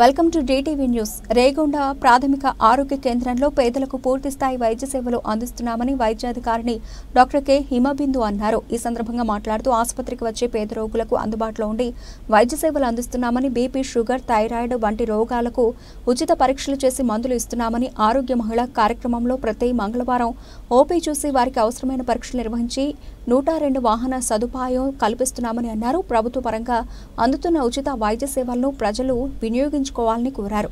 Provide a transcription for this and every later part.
Welcome to DTV news. Regonda ప్రాథమిక ఆరోగ్య కేంద్రంలో పేదలకు పూర్తి స్థాయి వైద్య సేవలు అందిస్తున్నామని వైద్యాధికారిని డాక్టర్ కె హిమబిందు అన్నారు. ఈ సందర్భంగా మాట్లాడుతూ ఆసుపత్రికి వచ్చే పేద రోగులకు అందుబాటులో ఉండి వైద్య సేవలు అందిస్తున్నామని, బీపీ, షుగర్, థైరాయిడ్ వంటి రోగాలకు ఉచిత పరీక్షలు చేసి మందులు ఇస్తున్నామని, ఆరోగ్య మహిళ కార్యక్రమంలో ప్రతి మంగళవారం ఓపీ చూసి వారికి అవసరమైన పరీక్షలు నిర్వహించి 102 వాహన సదుపాయం కల్పిస్తున్నామని అన్నారు. ప్రభుత్వ పరంగా అందుతున్న ఉచిత వైద్య సేవలను ప్రజలు వినియోగించుకోవాలని కోరారు.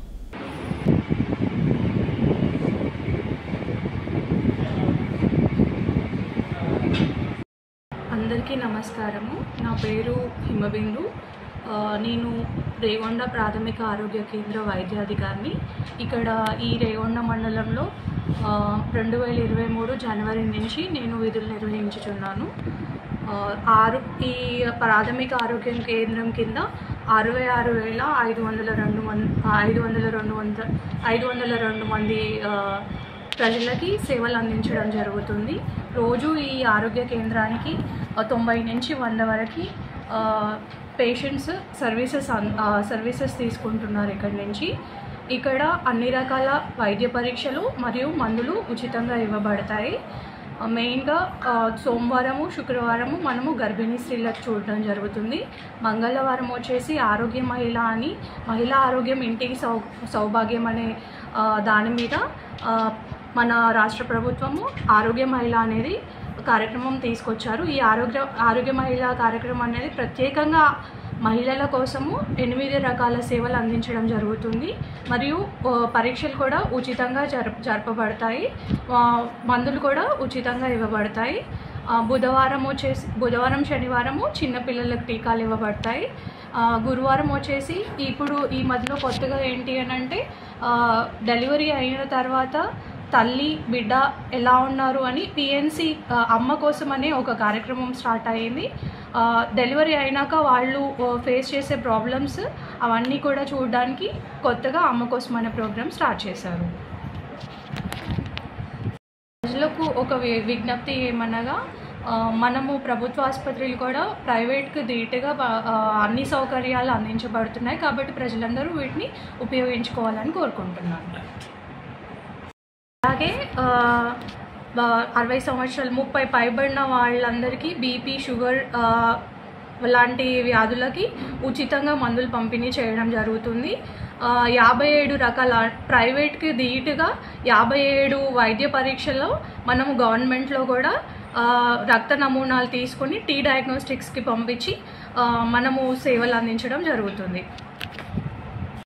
అందరికీ నమస్కారము. నా పేరు హిమబిందు. నేను రేగొండ ప్రాథమిక ఆరోగ్య కేంద్ర వైద్యాధికారిని. ఇక్కడ ఈ రేగొండ మండలంలో 2023 జనవరి నుంచి నేను విధులు నిర్వహించుచున్నాను. ఈ ప్రాథమిక ఆరోగ్య కేంద్రం కింద 66,502 మంది ప్రజలకి సేవలు అందించడం జరుగుతుంది. రోజు ఈ ఆరోగ్య కేంద్రానికి 90 నుంచి 100 వరకు పేషెంట్స్ సర్వీసెస్ తీసుకుంటున్నారు. ఇక్కడ అన్ని రకాల వైద్య పరీక్షలు మరియు మందులు ఉచితంగా ఇవ్వబడతాయి. మెయిన్గా సోమవారము, శుక్రవారము మనము గర్భిణీ స్త్రీలకు చూడడం జరుగుతుంది. మంగళవారం వచ్చేసి ఆరోగ్య మహిళ అని, మహిళా ఆరోగ్యం ఇంటికి సౌభాగ్యం అనే దాని మీద మన రాష్ట్ర ప్రభుత్వము ఆరోగ్య మహిళ అనేది కార్యక్రమం తీసుకొచ్చారు. ఈ ఆరోగ్య మహిళ కార్యక్రమం అనేది ప్రత్యేకంగా మహిళల కోసము 8 రకాల సేవలు అందించడం జరుగుతుంది. మరియు పరీక్షలు కూడా ఉచితంగా జరపబడతాయి. మందులు కూడా ఉచితంగా ఇవ్వబడతాయి. బుధవారం, శనివారము చిన్నపిల్లలకు టీకాలు ఇవ్వబడతాయి. గురువారం వచ్చేసి ఇప్పుడు ఈ మధ్యలో కొత్తగా ఏంటి అని అంటే డెలివరీ అయిన తర్వాత తల్లి బిడ్డ ఎలా ఉన్నారు అని PNC అమ్మ కోసం అనే ఒక కార్యక్రమం స్టార్ట్ అయ్యింది. డెలివరీ అయినాక వాళ్ళు ఫేస్ చేసే ప్రాబ్లమ్స్ అవన్నీ కూడా చూడడానికి కొత్తగా అమ్మ కోసం అనే ప్రోగ్రామ్ స్టార్ట్ చేశారు. ప్రజలకు ఒక విజ్ఞప్తి ఏమనగా, మనము ప్రభుత్వ ఆసుపత్రులు కూడా ప్రైవేట్కి ధీటుగా అన్ని సౌకర్యాలు అందించబడుతున్నాయి. కాబట్టి ప్రజలందరూ వీటిని ఉపయోగించుకోవాలని కోరుకుంటున్నాను. అలాగే 60 సంవత్సరాలు 30 పైబడిన వాళ్ళందరికీ బీపీ, షుగర్ లాంటి వ్యాధులకి ఉచితంగా మందులు పంపిణీ చేయడం జరుగుతుంది. 57 రకాల ప్రైవేట్కి ధీటుగా 57 వైద్య పరీక్షల్లో మనము గవర్నమెంట్లో కూడా రక్త నమూనాలు తీసుకొని T డయాగ్నోస్టిక్స్కి పంపించి మనము సేవలు అందించడం జరుగుతుంది.